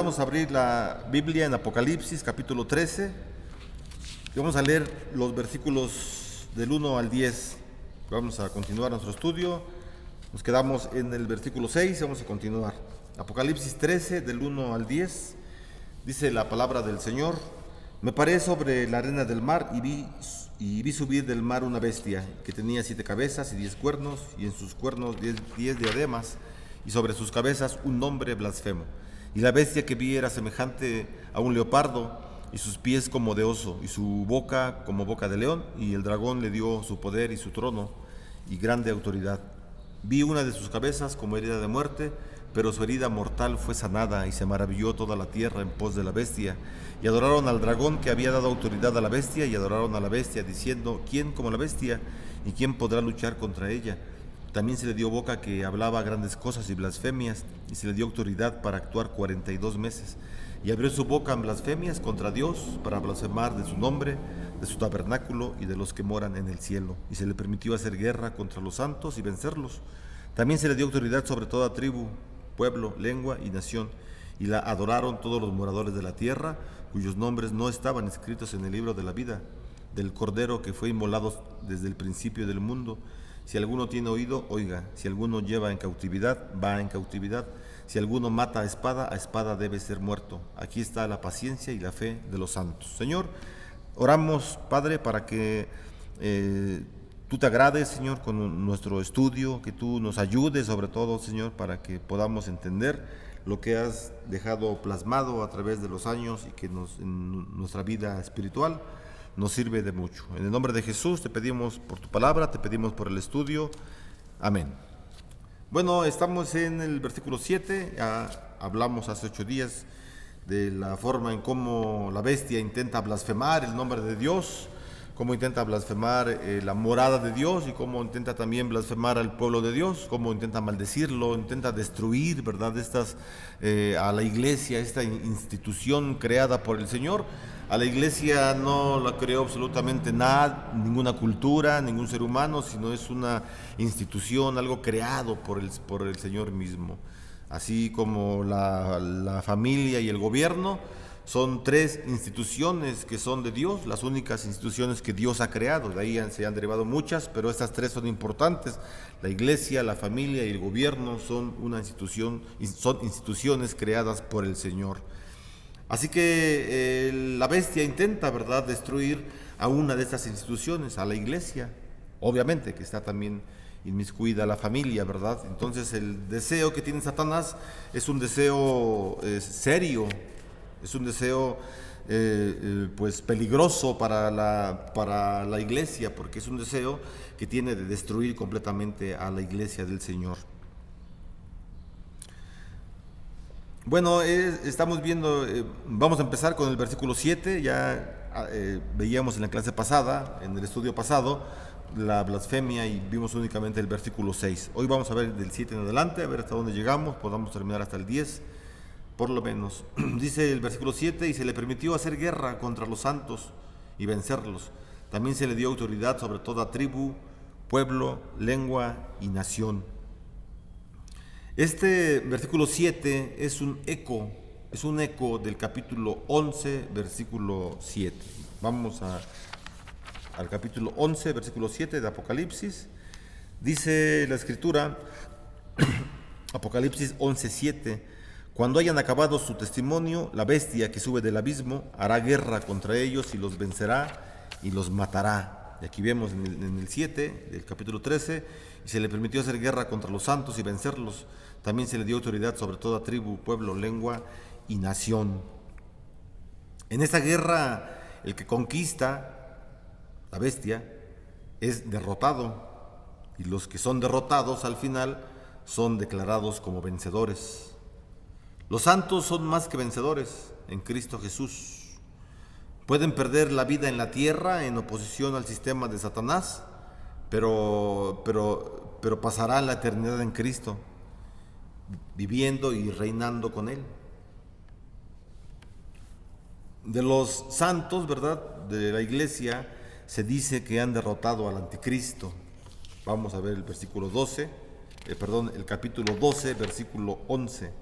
ayudamos a abrir la Biblia en Apocalipsis capítulo 13 y vamos a leer los versículos del 1 al 10. Vamos a continuar nuestro estudio. Nos quedamos en el versículo 6 y vamos a continuar. Apocalipsis 13 del 1 al 10 dice la palabra del Señor: Me paré sobre la arena del mar y vi subir del mar una bestia que tenía 7 cabezas y 10 cuernos, y en sus cuernos 10 diademas, y sobre sus cabezas un nombre blasfemo. Y la bestia que vi era semejante a un leopardo, y sus pies como de oso, y su boca como boca de león, y el dragón le dio su poder y su trono y grande autoridad. Vi una de sus cabezas como herida de muerte, pero su herida mortal fue sanada, y se maravilló toda la tierra en pos de la bestia. Y adoraron al dragón que había dado autoridad a la bestia, y adoraron a la bestia, diciendo: ¿Quién como la bestia? ¿Y quién podrá luchar contra ella? También se le dio boca que hablaba grandes cosas y blasfemias, y se le dio autoridad para actuar 42 meses. Y abrió su boca en blasfemias contra Dios, para blasfemar de su nombre, de su tabernáculo y de los que moran en el cielo. Y se le permitió hacer guerra contra los santos y vencerlos. También se le dio autoridad sobre toda tribu, pueblo, lengua y nación. Y la adoraron todos los moradores de la tierra, cuyos nombres no estaban escritos en el libro de la vida del Cordero que fue inmolado desde el principio del mundo. Si alguno tiene oído, oiga. Si alguno lleva en cautividad, va en cautividad. Si alguno mata a espada debe ser muerto. Aquí está la paciencia y la fe de los santos. Señor, oramos, Padre, para que tú te agrades, Señor, con nuestro estudio, que tú nos ayudes, sobre todo, Señor, para que podamos entender lo que has dejado plasmado a través de los años y que en nuestra vida espiritual nos sirve de mucho. En el nombre de Jesús te pedimos por tu palabra, te pedimos por el estudio. Amén. Bueno, estamos en el versículo 7, ya hablamos hace 8 días de la forma en cómo la bestia intenta blasfemar el nombre de Dios, cómo intenta blasfemar la morada de Dios y cómo intenta también blasfemar al pueblo de Dios, cómo intenta maldecirlo, intenta destruir, ¿verdad?, a la iglesia, esta institución creada por el Señor. A la iglesia no la creó absolutamente nada, ninguna cultura, ningún ser humano, sino es una institución, algo creado por el Señor mismo. Así como la familia y el gobierno son 3 instituciones que son de Dios, las únicas instituciones que Dios ha creado. De ahí se han derivado muchas, pero estas 3 son importantes. La iglesia, la familia y el gobierno son una institución, son instituciones creadas por el Señor. Así que la bestia intenta, ¿verdad?, destruir a una de estas instituciones, a la iglesia. Obviamente que está también inmiscuida la familia, ¿verdad? Entonces el deseo que tiene Satanás es un deseo serio, es un deseo pues peligroso para la iglesia, porque es un deseo que tiene de destruir completamente a la iglesia del Señor. Bueno, estamos viendo, vamos a empezar con el versículo 7, ya veíamos en la clase pasada, en el estudio pasado, la blasfemia y vimos únicamente el versículo 6. Hoy vamos a ver del 7 en adelante, a ver hasta dónde llegamos, podamos terminar hasta el 10, por lo menos. Dice el versículo 7, y se le permitió hacer guerra contra los santos y vencerlos. También se le dio autoridad sobre toda tribu, pueblo, lengua y nación. Este versículo 7 es un eco del capítulo 11, versículo 7. Vamos al capítulo 11, versículo 7 de Apocalipsis. Dice la Escritura, Apocalipsis 11, 7: Cuando hayan acabado su testimonio, la bestia que sube del abismo hará guerra contra ellos y los vencerá y los matará. Y aquí vemos en el 7 del capítulo 13, y se le permitió hacer guerra contra los santos y vencerlos. También se le dio autoridad sobre toda tribu, pueblo, lengua y nación. En esta guerra, el que conquista, la bestia, es derrotado, y los que son derrotados al final son declarados como vencedores. Los santos son más que vencedores en Cristo Jesús. Pueden perder la vida en la tierra en oposición al sistema de Satanás, pero pasarán la eternidad en Cristo, viviendo y reinando con Él. De los santos, ¿verdad?, de la iglesia, se dice que han derrotado al anticristo. Vamos a ver el versículo 12, el capítulo 12, versículo 11.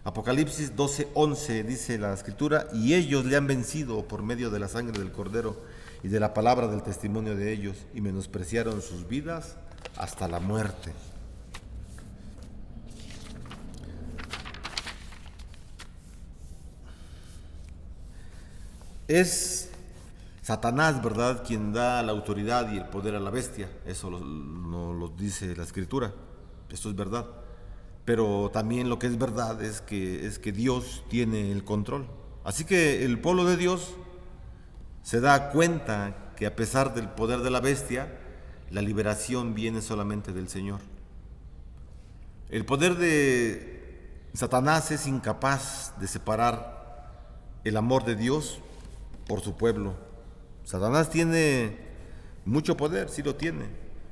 Apocalipsis 12:11 dice la Escritura: y ellos le han vencido por medio de la sangre del Cordero y de la palabra del testimonio de ellos, y menospreciaron sus vidas hasta la muerte. Es Satanás, ¿verdad?, quien da la autoridad y el poder a la bestia. Eso nos lo dice la Escritura. Esto es verdad. Pero también lo que es verdad es que Dios tiene el control. Así que el pueblo de Dios se da cuenta que a pesar del poder de la bestia, la liberación viene solamente del Señor. El poder de Satanás es incapaz de separar el amor de Dios por su pueblo. Satanás tiene mucho poder, sí lo tiene,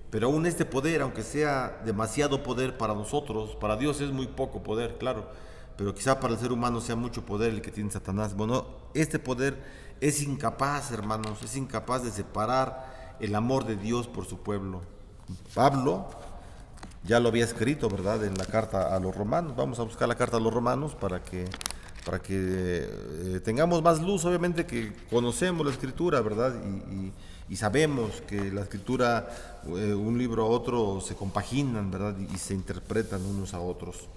pero aún este poder, aunque sea demasiado poder para nosotros, para Dios es muy poco poder, claro, pero quizá para el ser humano sea mucho poder el que tiene Satanás. Bueno, este poder es incapaz, hermanos, es incapaz de separar el amor de Dios por su pueblo. Pablo ya lo había escrito, ¿verdad?, en la carta a los romanos. Vamos a buscar la carta a los romanos para que tengamos más luz. Obviamente que conocemos la Escritura, ¿verdad? Y sabemos que la Escritura, un libro a otro, se compaginan, ¿verdad? Y se interpretan unos a otros.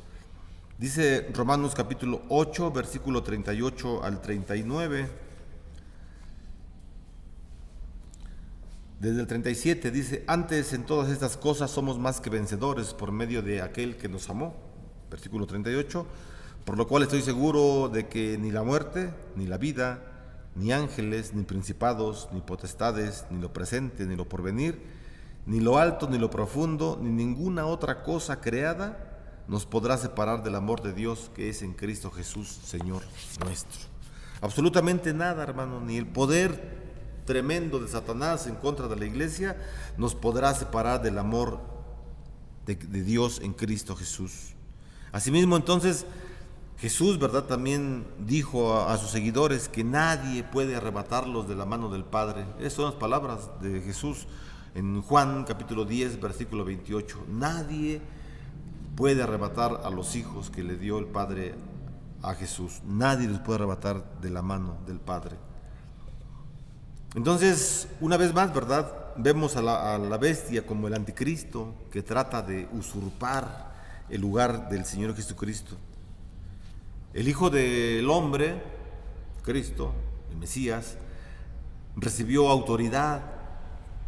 Dice Romanos capítulo 8, versículo 38 al 39. Desde el 37 dice: antes en todas estas cosas somos más que vencedores por medio de aquel que nos amó. Versículo 38. Por lo cual estoy seguro de que ni la muerte, ni la vida, ni ángeles, ni principados, ni potestades, ni lo presente, ni lo porvenir, ni lo alto, ni lo profundo, ni ninguna otra cosa creada nos podrá separar del amor de Dios que es en Cristo Jesús, Señor nuestro. Absolutamente nada, hermano, ni el poder tremendo de Satanás en contra de la iglesia nos podrá separar del amor de Dios en Cristo Jesús. Asimismo, entonces, Jesús, ¿verdad?, también dijo a sus seguidores que nadie puede arrebatarlos de la mano del Padre. Esas son las palabras de Jesús en Juan capítulo 10, versículo 28. Nadie puede arrebatar a los hijos que le dio el Padre a Jesús. Nadie los puede arrebatar de la mano del Padre. Entonces, una vez más, ¿verdad?, vemos a la bestia como el anticristo que trata de usurpar el lugar del Señor Jesucristo. El Hijo del Hombre, Cristo, el Mesías, recibió autoridad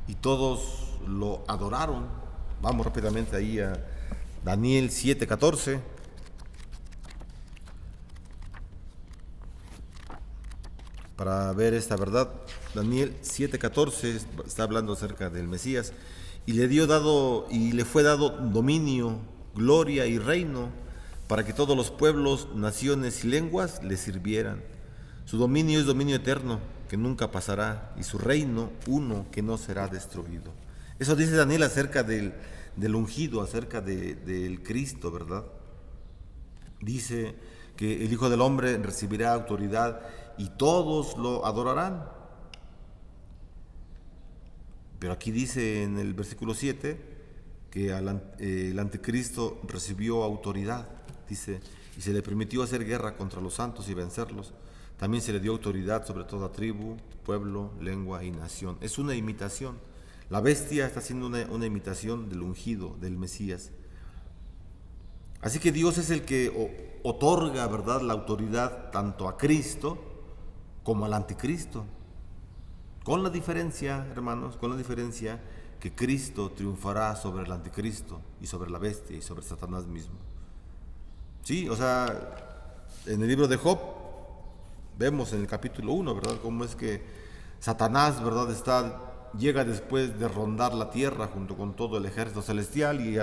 y todos lo adoraron. Vamos rápidamente ahí a Daniel 7:14. Para ver esta verdad. Daniel 7:14 está hablando acerca del Mesías. Y le fue dado dominio, gloria y reino, para que todos los pueblos, naciones y lenguas le sirvieran. Su dominio es dominio eterno, que nunca pasará, y su reino uno que no será destruido. Eso dice Daniel acerca del ungido, acerca del Cristo, ¿verdad? Dice que el Hijo del Hombre recibirá autoridad y todos lo adorarán. Pero aquí dice en el versículo 7 que el anticristo recibió autoridad. Dice: y se le permitió hacer guerra contra los santos y vencerlos. También se le dio autoridad sobre toda tribu, pueblo, lengua y nación. Es una imitación. La bestia está haciendo una imitación del ungido, del Mesías. Así que Dios es el que otorga, ¿verdad?, la autoridad tanto a Cristo como al anticristo. Con la diferencia, hermanos, con la diferencia que Cristo triunfará sobre el anticristo y sobre la bestia y sobre Satanás mismo. Sí, o sea, en el libro de Job vemos en el capítulo 1, ¿verdad?, cómo es que Satanás, ¿verdad?, llega después de rondar la tierra junto con todo el ejército celestial y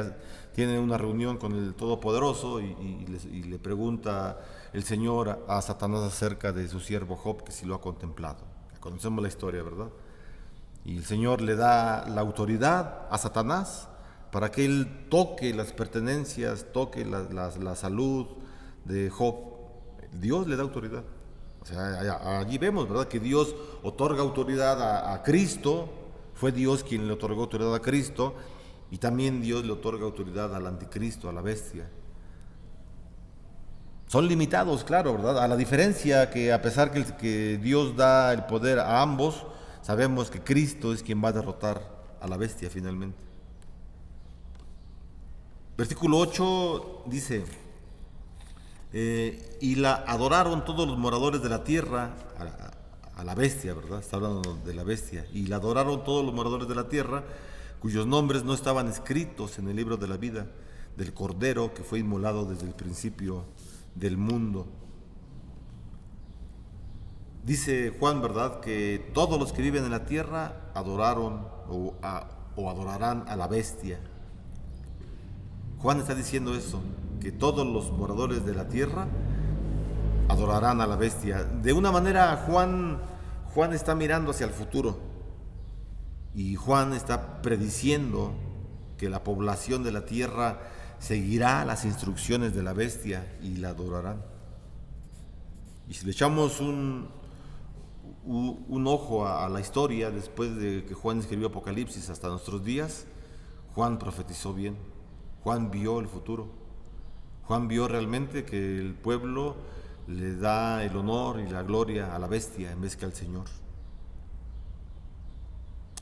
tiene una reunión con el Todopoderoso y le pregunta el Señor a Satanás acerca de su siervo Job, que si lo ha contemplado. Conocemos la historia, ¿verdad? Y el Señor le da la autoridad a Satanás para que él toque las pertenencias, toque la salud de Job. Dios le da autoridad. O sea, allí vemos, ¿verdad?, que Dios otorga autoridad a Cristo. Fue Dios quien le otorgó autoridad a Cristo, y también Dios le otorga autoridad al anticristo, a la bestia. Son limitados, claro, ¿verdad? A la diferencia que a pesar que Dios da el poder a ambos, sabemos que Cristo es quien va a derrotar a la bestia finalmente. Versículo 8 dice, y la adoraron todos los moradores de la tierra, a la bestia, ¿verdad? Está hablando de la bestia. Y la adoraron todos los moradores de la tierra, cuyos nombres no estaban escritos en el libro de la vida del Cordero que fue inmolado desde el principio del mundo. Dice Juan, ¿verdad?, que todos los que viven en la tierra adoraron o adorarán a la bestia. Juan está diciendo eso, que todos los moradores de la tierra adorarán a la bestia. De una manera, Juan está mirando hacia el futuro y Juan está prediciendo que la población de la tierra seguirá las instrucciones de la bestia y la adorarán. Y si le echamos un ojo a la historia después de que Juan escribió Apocalipsis hasta nuestros días, Juan profetizó bien. Juan vio el futuro. Juan vio realmente que el pueblo le da el honor y la gloria a la bestia en vez que al Señor.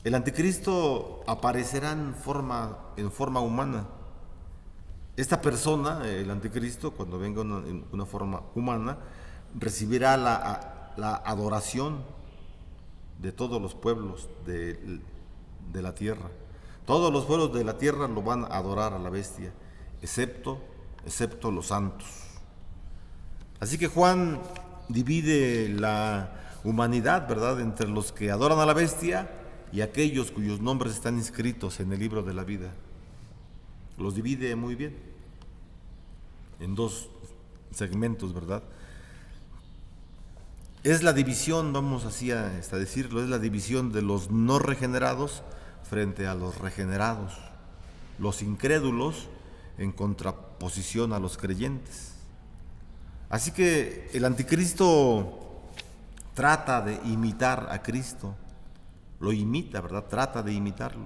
El anticristo aparecerá en forma humana. Esta persona, el anticristo, cuando venga en una forma humana, recibirá la adoración de todos los pueblos de la tierra. Todos los pueblos de la tierra lo van a adorar a la bestia, excepto los santos. Así que Juan divide la humanidad, ¿verdad?, entre los que adoran a la bestia y aquellos cuyos nombres están inscritos en el libro de la vida. Los divide muy bien en dos segmentos, ¿verdad? Es la división, vamos así a decirlo, es la división de los no regenerados frente a los regenerados, los incrédulos en contraposición a los creyentes. Así que el anticristo trata de imitar a Cristo, lo imita, ¿verdad? Trata de imitarlo.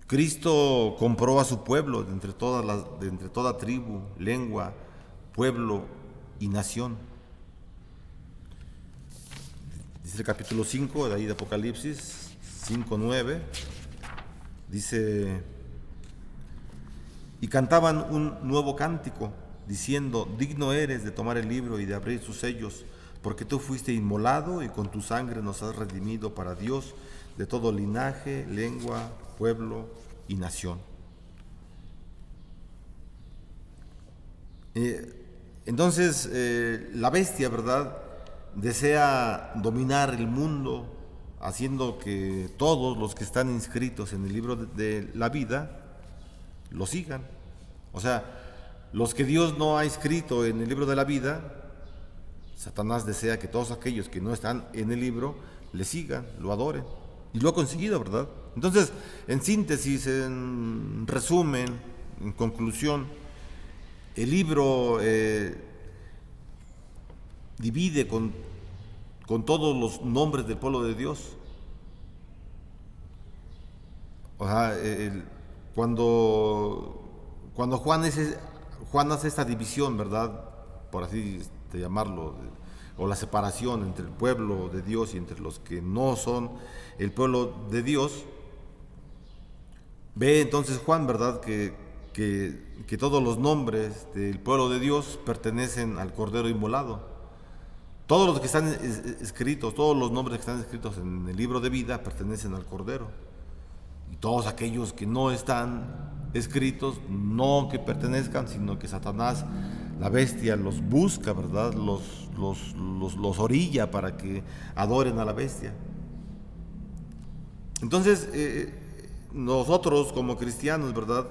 Cristo compró a su pueblo de entre toda tribu, lengua, pueblo y nación. Dice el capítulo 5 de ahí de Apocalipsis 5:9, dice, y cantaban un nuevo cántico, diciendo, digno eres de tomar el libro y de abrir sus sellos, porque tú fuiste inmolado y con tu sangre nos has redimido para Dios de todo linaje, lengua, pueblo y nación. Entonces, la bestia, ¿verdad?, desea dominar el mundo, haciendo que todos los que están inscritos en el libro de la vida lo sigan. O sea, los que Dios no ha inscrito en el libro de la vida, Satanás desea que todos aquellos que no están en el libro le sigan, lo adoren. Y lo ha conseguido, ¿verdad? Entonces, en síntesis, en resumen, en conclusión, el libro divide con todos los nombres del pueblo de Dios. O sea, cuando Juan hace esta división, ¿verdad?, por así llamarlo, o la separación entre el pueblo de Dios y entre los que no son el pueblo de Dios, ve entonces Juan, ¿verdad?, que todos los nombres del pueblo de Dios pertenecen al Cordero inmolado. Todos los que están escritos, todos los nombres que están escritos en el libro de vida pertenecen al Cordero. Y todos aquellos que no están escritos, no que pertenezcan, sino que Satanás, la bestia, los busca, ¿verdad?, los orilla para que adoren a la bestia. Entonces, nosotros como cristianos, ¿verdad?,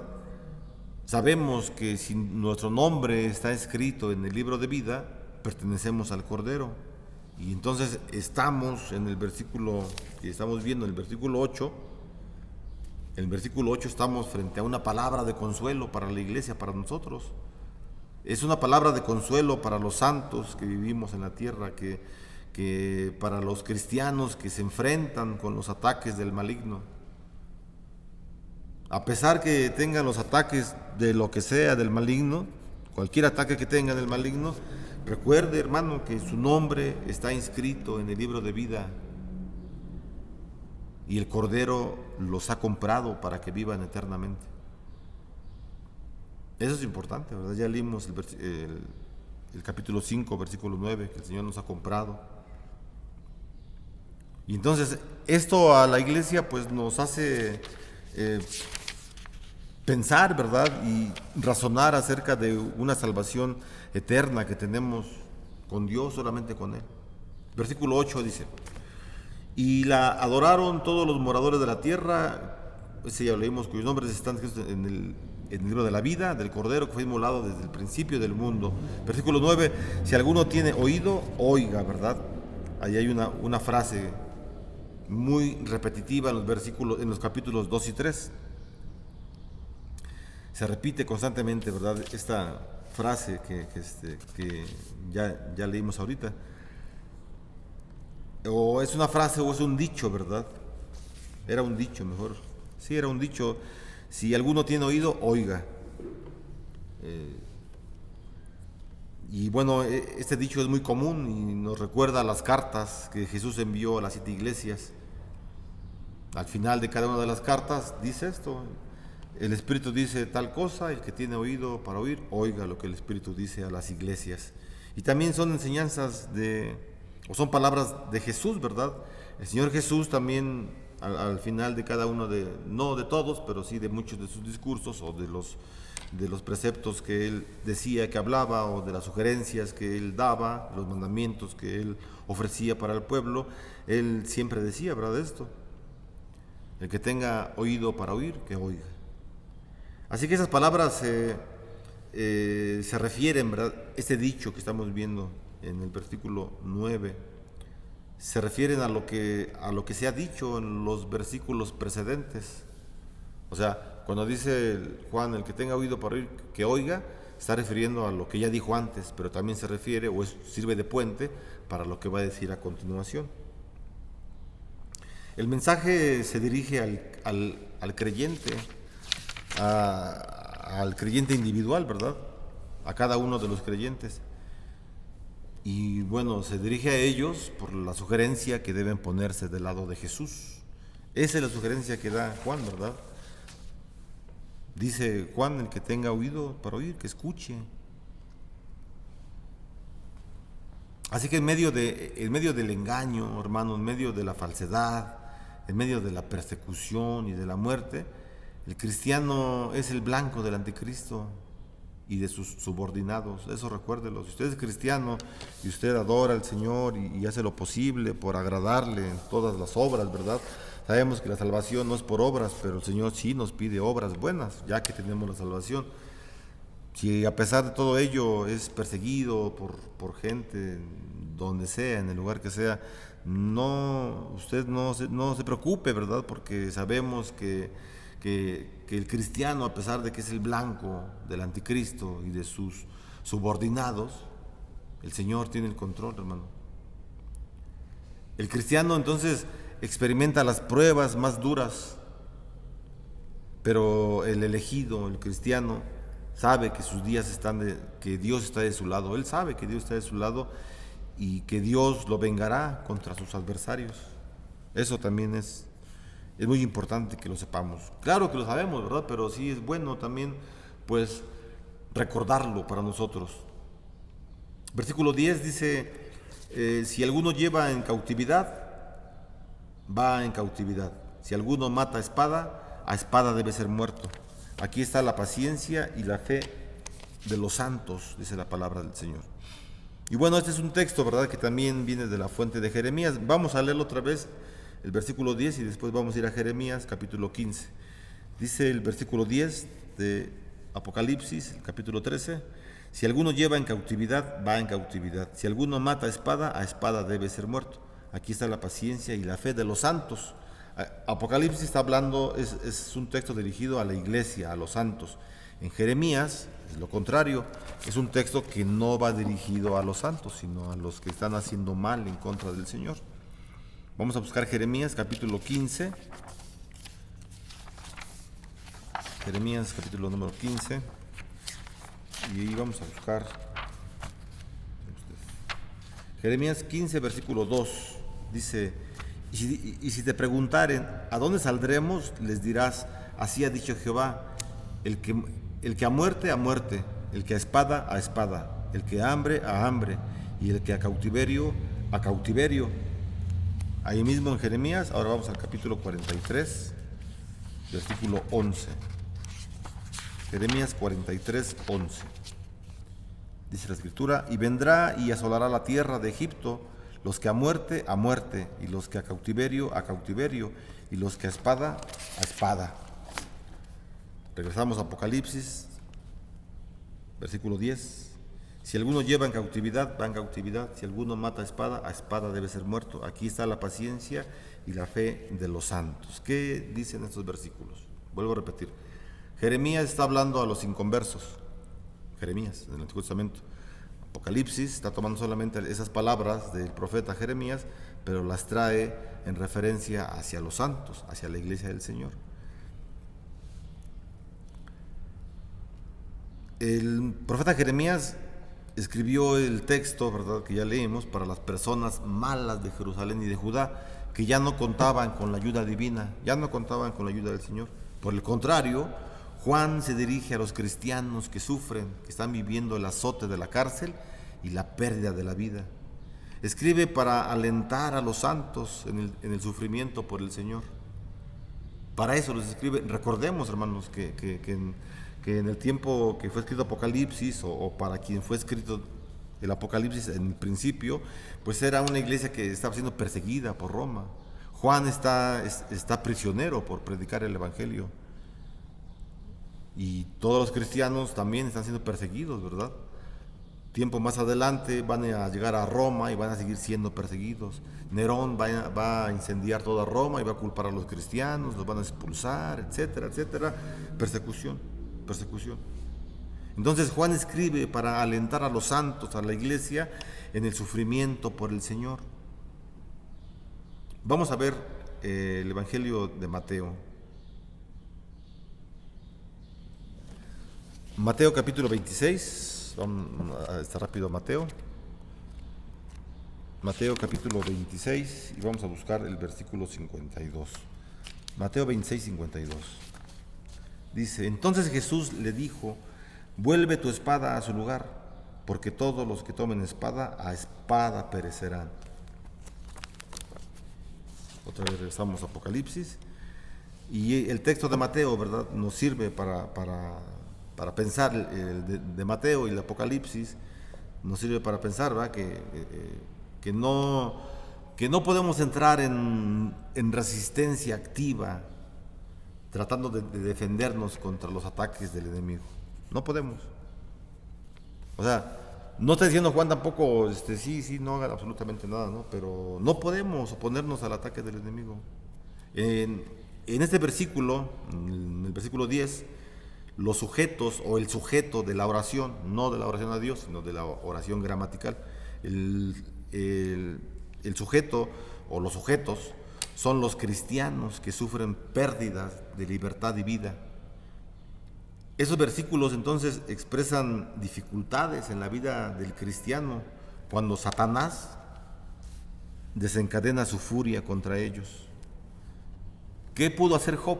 sabemos que si nuestro nombre está escrito en el libro de vida, pertenecemos al Cordero. Y entonces estamos en el versículo que estamos viendo, en el versículo 8. En el versículo 8 estamos frente a una palabra de consuelo para la iglesia, para nosotros. Es una palabra de consuelo para los santos que vivimos en la tierra, que para los cristianos que se enfrentan con los ataques del maligno. A pesar que tengan los ataques de lo que sea del maligno, cualquier ataque que tenga del maligno, recuerde, hermano, que su nombre está inscrito en el libro de vida y el Cordero los ha comprado para que vivan eternamente. Eso es importante, ¿verdad? Ya leímos el capítulo 5, versículo 9, que el Señor nos ha comprado. Y entonces esto a la iglesia pues nos hace pensar, ¿verdad? Y razonar acerca de una salvación eterna que tenemos con Dios, solamente con Él. Versículo 8 dice: y la adoraron todos los moradores de la tierra, ese ya lo leímos, cuyos nombres están escritos en el libro de la vida del Cordero que fue inmolado desde el principio del mundo. Versículo 9: si alguno tiene oído, oiga, ¿verdad? Ahí hay una frase muy repetitiva en los capítulos 2 y 3. Se repite constantemente, ¿verdad? Esta frase que ya leímos ahorita. O es una frase o es un dicho, ¿verdad? Era un dicho, mejor. Sí, era un dicho. Si alguno tiene oído, oiga. Y bueno, este dicho es muy común y nos recuerda a las cartas que Jesús envió a las 7 iglesias. Al final de cada una de las cartas dice esto: el Espíritu dice tal cosa, el que tiene oído para oír, oiga lo que el Espíritu dice a las iglesias. Y también son enseñanzas o son palabras de Jesús, ¿verdad? El Señor Jesús también al final de cada uno no de todos, pero sí de muchos de sus discursos o de los preceptos que Él decía, que hablaba, o de las sugerencias que Él daba, los mandamientos que Él ofrecía para el pueblo, Él siempre decía, ¿verdad? Esto: el que tenga oído para oír, que oiga. Así que esas palabras se refieren, ¿verdad? Este dicho que estamos viendo en el versículo 9 se refieren a lo que se ha dicho en los versículos precedentes. O sea, cuando dice Juan, el que tenga oído para oír, que oiga, está refiriendo a lo que ya dijo antes, pero también se refiere sirve de puente para lo que va a decir a continuación. El mensaje se dirige al creyente, al creyente individual, ¿verdad? A cada uno de los creyentes. Y bueno, se dirige a ellos por la sugerencia que deben ponerse del lado de Jesús. Esa es la sugerencia que da Juan, ¿verdad? Dice Juan: el que tenga oído para oír, que escuche. Así que en medio del engaño, hermano, en medio de la falsedad, en medio de la persecución y de la muerte, el cristiano es el blanco del anticristo y de sus subordinados. Eso recuérdelo. Si usted es cristiano y usted adora al Señor y hace lo posible por agradarle en todas las obras, ¿verdad? Sabemos que la salvación no es por obras, pero el Señor sí nos pide obras buenas, ya que tenemos la salvación. Si a pesar de todo ello es perseguido por gente, donde sea, en el lugar que sea, usted no se preocupe, ¿verdad? Porque sabemos que el cristiano, a pesar de que es el blanco del anticristo y de sus subordinados, el Señor tiene el control, hermano. El cristiano entonces experimenta las pruebas más duras, pero el elegido, el cristiano, sabe que sus días que Dios está de su lado. Él sabe que Dios está de su lado y que Dios lo vengará contra sus adversarios. Eso también es muy importante que lo sepamos. Claro que lo sabemos, ¿verdad? Pero sí es bueno también, pues, recordarlo para nosotros. Versículo 10 dice: si alguno lleva en cautividad, va en cautividad. Si alguno mata a espada debe ser muerto. Aquí está la paciencia y la fe de los santos, dice la palabra del Señor. Y bueno, este es un texto, ¿verdad?, que también viene de la fuente de Jeremías. Vamos a leerlo otra vez, el versículo 10, y después vamos a ir a Jeremías, capítulo 15. Dice el versículo 10 de Apocalipsis, el capítulo 13: si alguno lleva en cautividad, va en cautividad. Si alguno mata a espada debe ser muerto. Aquí está la paciencia y la fe de los santos. Apocalipsis está hablando, es un texto dirigido a la iglesia, a los santos. En Jeremías, es lo contrario, es un texto que no va dirigido a los santos, sino a los que están haciendo mal en contra del Señor. Vamos a buscar Jeremías, capítulo 15. Jeremías, capítulo número 15. y vamos a buscar Jeremías 15, versículo 2. Dice: y si te preguntaren, ¿a dónde saldremos? Les dirás: así ha dicho Jehová, el que a muerte, el que a espada, el que a hambre, y el que a cautiverio. Ahí mismo en Jeremías. Ahora vamos al capítulo 43, versículo 11. Jeremías 43, 11. Dice la Escritura: y vendrá y asolará la tierra de Egipto, los que a muerte, y los que a cautiverio, y los que a espada. Regresamos a Apocalipsis, versículo 10. Si alguno lleva en cautividad, va en cautividad. Si alguno mata a espada debe ser muerto. Aquí está la paciencia y la fe de los santos. ¿Qué dicen estos versículos? Vuelvo a repetir. Jeremías está hablando a los inconversos. Jeremías, en el Antiguo Testamento. Apocalipsis está tomando solamente esas palabras del profeta Jeremías, pero las trae en referencia hacia los santos, hacia la iglesia del Señor. El profeta Jeremías escribió el texto, ¿verdad?, que ya leímos, para las personas malas de Jerusalén y de Judá, que ya no contaban con la ayuda divina, ya no contaban con la ayuda del Señor. Por el contrario, Juan se dirige a los cristianos que sufren, que están viviendo el azote de la cárcel y la pérdida de la vida. Escribe para alentar a los santos en el sufrimiento por el Señor. Para eso los escribe. Recordemos, hermanos, que en el tiempo que fue escrito Apocalipsis, o para quien fue escrito el Apocalipsis en el principio, pues era una iglesia que estaba siendo perseguida por Roma. Juan está prisionero por predicar el Evangelio. Y todos los cristianos también están siendo perseguidos, ¿verdad? Tiempo más adelante van a llegar a Roma y van a seguir siendo perseguidos. Nerón va a incendiar toda Roma y va a culpar a los cristianos, los van a expulsar, etcétera, etcétera. Persecución. Entonces Juan escribe para alentar a los santos, a la iglesia, en el sufrimiento por el Señor. Vamos a ver el Evangelio de Mateo. Mateo capítulo 26, vamos a estar rápido. Mateo capítulo 26, y vamos a buscar el versículo 52. Mateo 26, 52. Dice: entonces Jesús le dijo: vuelve tu espada a su lugar, porque todos los que tomen espada, a espada perecerán. Otra vez regresamos a Apocalipsis, y el texto de Mateo, ¿verdad?, nos sirve para pensar. El de Mateo y el Apocalipsis nos sirve para pensar, ¿verdad?, que no podemos entrar en resistencia activa tratando de defendernos contra los ataques del enemigo. No podemos. O sea, no está diciendo Juan tampoco, sí, no hagan absolutamente nada, ¿no? Pero no podemos oponernos al ataque del enemigo. En este versículo, en el versículo 10, los sujetos, o el sujeto de la oración, no de la oración a Dios, sino de la oración gramatical, el sujeto o los sujetos son los cristianos que sufren pérdidas de libertad y vida. Esos versículos entonces expresan dificultades en la vida del cristiano cuando Satanás desencadena su furia contra ellos. ¿Qué pudo hacer Job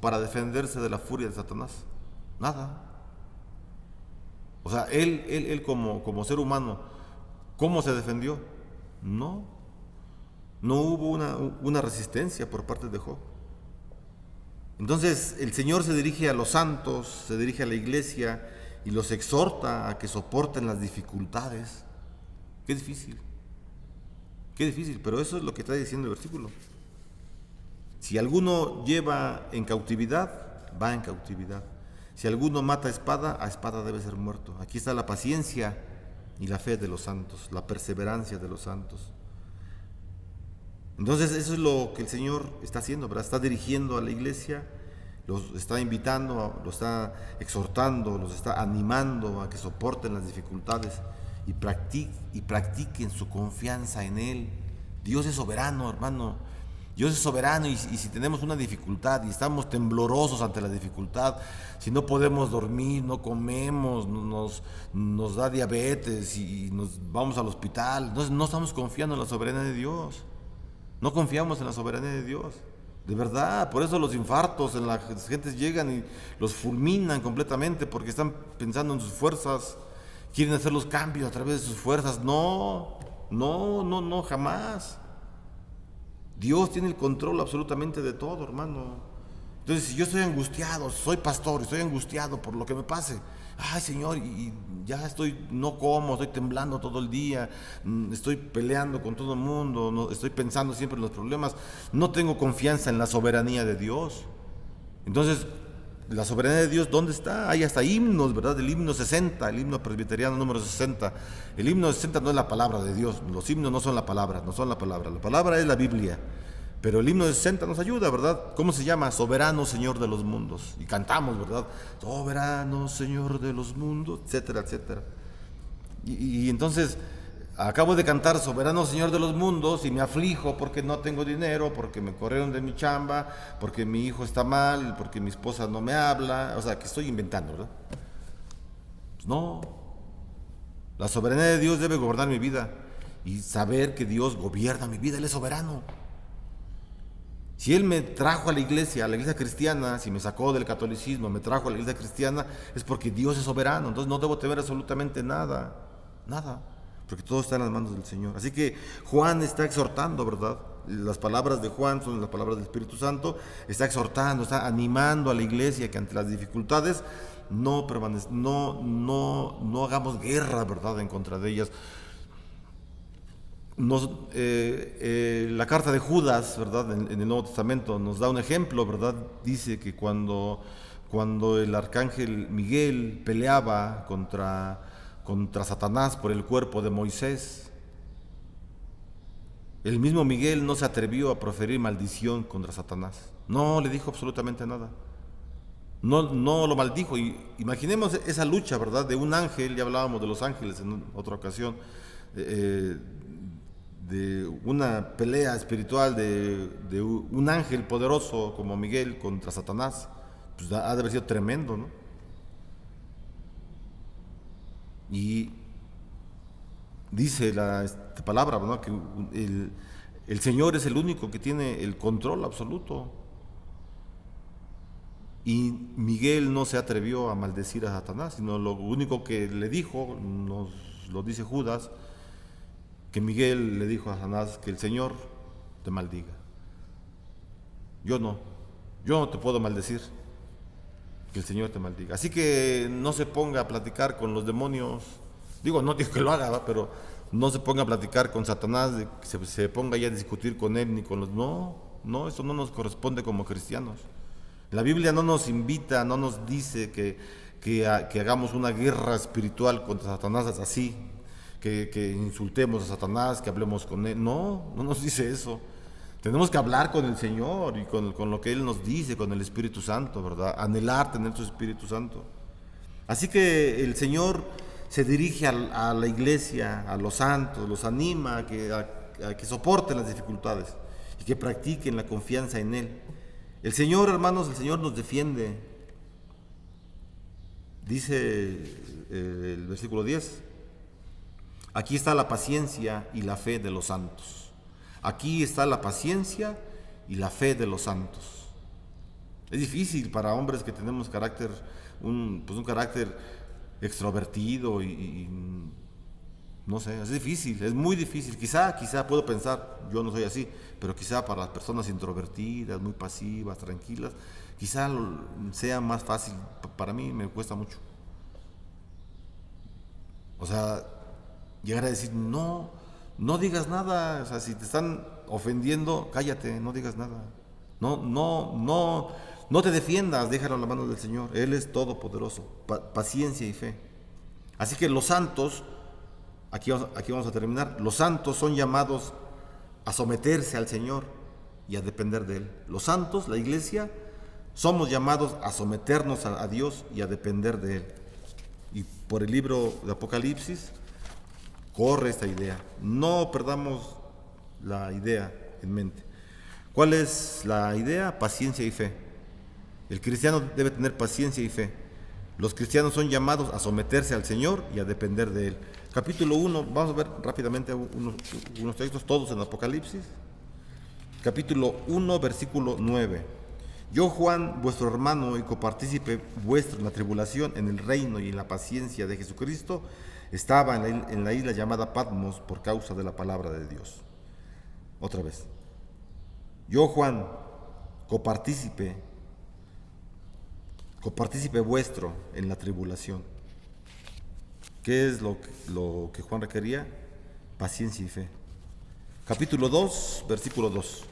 para defenderse de la furia de Satanás? Nada. O sea, él como ser humano, ¿cómo se defendió? No hubo una resistencia por parte de Job. Entonces el Señor se dirige a los santos, se dirige a la iglesia y los exhorta a que soporten las dificultades. Qué difícil, pero eso es lo que está diciendo el versículo. Si alguno lleva en cautividad, va en cautividad. Si alguno mata a espada debe ser muerto. Aquí está la paciencia y la fe de los santos, la perseverancia de los santos. Entonces eso es lo que el Señor está haciendo, ¿verdad? Está dirigiendo a la iglesia, los está invitando, los está exhortando, los está animando a que soporten las dificultades y practiquen su confianza en Él. Dios es soberano, hermano. Dios es soberano y si tenemos una dificultad y estamos temblorosos ante la dificultad, si no podemos dormir, no comemos, nos da diabetes y nos vamos al hospital, no estamos confiando en la soberanía de Dios. No confiamos en la soberanía de Dios. De verdad, por eso los infartos en las gentes llegan y los fulminan completamente porque están pensando en sus fuerzas, quieren hacer los cambios a través de sus fuerzas. No, jamás. Dios tiene el control absolutamente de todo, hermano. Entonces, si yo estoy angustiado, soy pastor, estoy angustiado por lo que me pase, ay Señor, y ya no como, estoy temblando todo el día, estoy peleando con todo el mundo, estoy pensando siempre en los problemas, no tengo confianza en la soberanía de Dios. Entonces, la soberanía de Dios, ¿dónde está? Hay hasta himnos, ¿verdad? El himno 60, el himno presbiteriano número 60. El himno 60 no es la palabra de Dios, los himnos no son la palabra, la palabra es la Biblia. Pero el himno 60 nos ayuda, ¿verdad? ¿Cómo se llama? Soberano Señor de los mundos. Y cantamos, ¿verdad? Soberano Señor de los mundos, etcétera, etcétera. Y entonces acabo de cantar Soberano Señor de los mundos y me aflijo porque no tengo dinero, porque me corrieron de mi chamba, porque mi hijo está mal, porque mi esposa no me habla. O sea, que estoy inventando, ¿verdad? Pues no. La soberanía de Dios debe gobernar mi vida y saber que Dios gobierna mi vida, Él es soberano. Si Él me trajo a la iglesia cristiana, si me sacó del catolicismo, me trajo a la iglesia cristiana, es porque Dios es soberano. Entonces no debo temer absolutamente nada, porque todo está en las manos del Señor. Así que Juan está exhortando, ¿verdad? Las palabras de Juan son las palabras del Espíritu Santo. Está exhortando, está animando a la iglesia que ante las dificultades no hagamos guerra, ¿verdad?, en contra de ellas. La carta de Judas, ¿verdad?, en el Nuevo Testamento nos da un ejemplo, ¿verdad? Dice que cuando el arcángel Miguel peleaba contra Satanás por el cuerpo de Moisés, el mismo Miguel no se atrevió a proferir maldición contra Satanás. No le dijo absolutamente nada. No lo maldijo. Y imaginemos esa lucha, ¿verdad?, de un ángel. Ya hablábamos de los ángeles en otra ocasión. De una pelea espiritual de un ángel poderoso como Miguel contra Satanás, pues ha de haber sido tremendo, ¿no? Y dice esta palabra, ¿no?, que el Señor es el único que tiene el control absoluto. Y Miguel no se atrevió a maldecir a Satanás, sino lo único que le dijo, nos lo dice Judas, que Miguel le dijo a Satanás que el Señor te maldiga. Yo no te puedo maldecir, que el Señor te maldiga. Así que no se ponga a platicar con los demonios. No digo que lo haga, ¿verdad?, pero no se ponga a platicar con Satanás, que se ponga ya a discutir con él ni con los... No, eso no nos corresponde como cristianos. La Biblia no nos invita, no nos dice que hagamos una guerra espiritual contra Satanás así, que insultemos a Satanás, que hablemos con él. No nos dice eso. Tenemos que hablar con el Señor y con lo que Él nos dice, con el Espíritu Santo, ¿verdad? Anhelar tener su Espíritu Santo. Así que el Señor se dirige a la iglesia, a los santos, los anima a que soporten las dificultades y que practiquen la confianza en Él. El Señor, hermanos, el Señor nos defiende. Dice el versículo 10: aquí está la paciencia y la fe de los santos. Aquí está la paciencia y la fe de los santos. Es difícil para hombres que tenemos un carácter extrovertido y no sé, es difícil, es muy difícil. Quizá puedo pensar, yo no soy así, pero quizá para las personas introvertidas, muy pasivas, tranquilas, quizá sea más fácil. Para mí me cuesta mucho. O sea, llegar a decir, no digas nada. O sea, si te están ofendiendo, cállate, no digas nada. No te defiendas, déjalo en la mano del Señor. Él es todopoderoso. Paciencia y fe. Así que los santos, aquí vamos a terminar, los santos son llamados a someterse al Señor y a depender de Él. Los santos, la iglesia, somos llamados a someternos a Dios y a depender de Él. Y por el libro de Apocalipsis corre esta idea. No perdamos la idea en mente. ¿Cuál es la idea? Paciencia y fe. El cristiano debe tener paciencia y fe. Los cristianos son llamados a someterse al Señor y a depender de Él. Capítulo 1, vamos a ver rápidamente unos textos, todos en Apocalipsis. Capítulo 1, versículo 9. Yo, Juan, vuestro hermano y copartícipe vuestro en la tribulación, en el reino y en la paciencia de Jesucristo, estaba en la isla llamada Patmos por causa de la palabra de Dios. Otra vez. Yo, Juan, copartícipe vuestro en la tribulación. ¿Qué es lo que Juan requería? Paciencia y fe. Capítulo 2, versículo 2.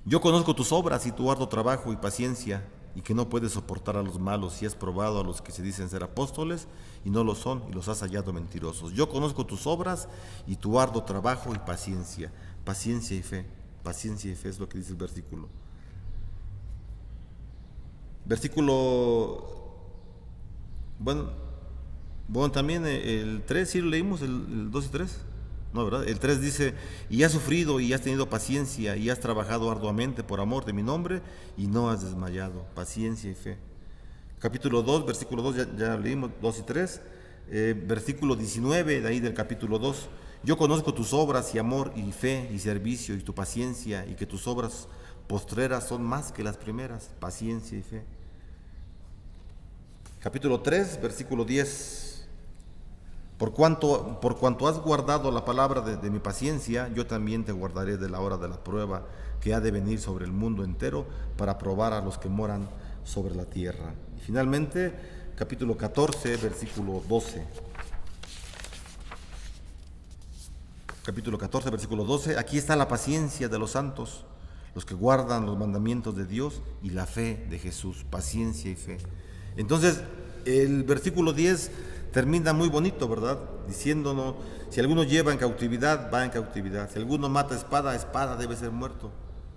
Yo conozco tus obras y tu arduo trabajo y paciencia, y que no puedes soportar a los malos, y has probado a los que se dicen ser apóstoles y no lo son, y los has hallado mentirosos. Yo conozco tus obras y tu arduo trabajo y paciencia. Paciencia y fe. Paciencia y fe es lo que dice el versículo. Bueno, también el 3, ¿sí lo leímos? El 2 y 3. No, ¿verdad? El 3 dice, y has sufrido y has tenido paciencia y has trabajado arduamente por amor de mi nombre y no has desmayado. Paciencia y fe. Capítulo 2, versículo 2, ya leímos, 2 y 3. Versículo 19, de ahí del capítulo 2. Yo conozco tus obras y amor y fe y servicio y tu paciencia, y que tus obras postreras son más que las primeras. Paciencia y fe. Capítulo 3, versículo 10. Por cuanto has guardado la palabra de mi paciencia, yo también te guardaré de la hora de la prueba que ha de venir sobre el mundo entero para probar a los que moran sobre la tierra. Y finalmente, capítulo 14, versículo 12. Capítulo 14, versículo 12. Aquí está la paciencia de los santos, los que guardan los mandamientos de Dios, y la fe de Jesús. Paciencia y fe. Entonces, el versículo 10 termina muy bonito, ¿verdad? Diciéndonos, si alguno lleva en cautividad, va en cautividad. Si alguno mata espada, espada debe ser muerto.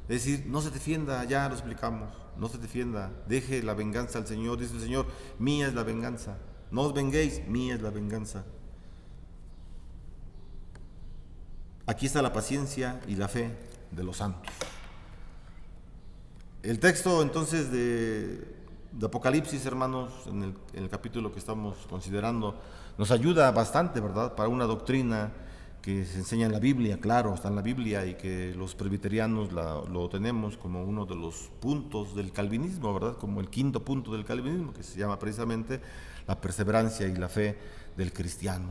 Es decir, no se defienda, ya lo explicamos, no se defienda, deje la venganza al Señor. Dice el Señor, mía es la venganza. No os venguéis, mía es la venganza. Aquí está la paciencia y la fe de los santos. El texto entonces de Apocalipsis, hermanos, en el capítulo que estamos considerando, nos ayuda bastante, ¿verdad? Para una doctrina que se enseña en la Biblia, claro, está en la Biblia, y que los presbiterianos lo tenemos como uno de los puntos del calvinismo, ¿verdad? Como el quinto punto del calvinismo, que se llama precisamente la perseverancia y la fe del cristiano,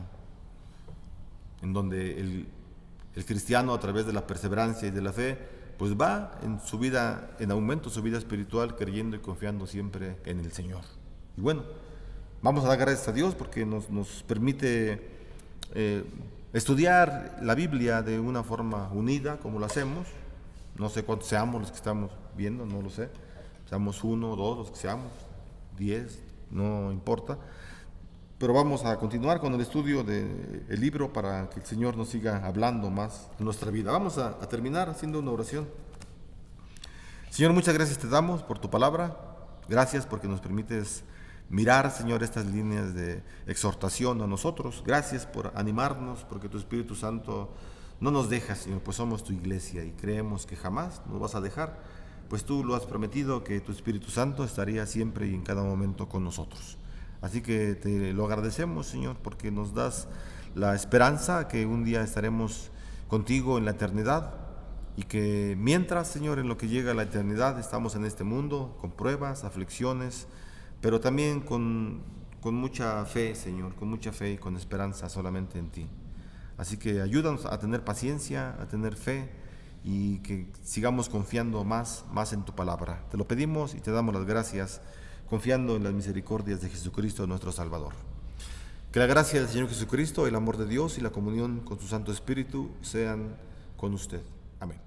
en donde el cristiano, a través de la perseverancia y de la fe, pues va en su vida, en aumento su vida espiritual, creyendo y confiando siempre en el Señor. Y bueno, vamos a dar gracias a Dios porque nos permite estudiar la Biblia de una forma unida, como lo hacemos. No sé cuántos seamos los que estamos viendo, no lo sé. Seamos 1, 2, los que seamos, 10, no importa. Pero vamos a continuar con el estudio del libro para que el Señor nos siga hablando más de nuestra vida. Vamos a terminar haciendo una oración. Señor, muchas gracias te damos por tu palabra. Gracias porque nos permites mirar, Señor, estas líneas de exhortación a nosotros. Gracias por animarnos, porque tu Espíritu Santo no nos deja, Señor, pues somos tu iglesia y creemos que jamás nos vas a dejar, pues tú lo has prometido, que tu Espíritu Santo estaría siempre y en cada momento con nosotros. Así que te lo agradecemos, Señor, porque nos das la esperanza que un día estaremos contigo en la eternidad, y que mientras, Señor, en lo que llega a la eternidad, estamos en este mundo con pruebas, aflicciones, pero también con mucha fe, Señor, con mucha fe y con esperanza solamente en ti. Así que ayúdanos a tener paciencia, a tener fe, y que sigamos confiando más en tu palabra. Te lo pedimos y te damos las gracias, confiando en las misericordias de Jesucristo, nuestro Salvador. Que la gracia del Señor Jesucristo, el amor de Dios y la comunión con su Santo Espíritu sean con usted. Amén.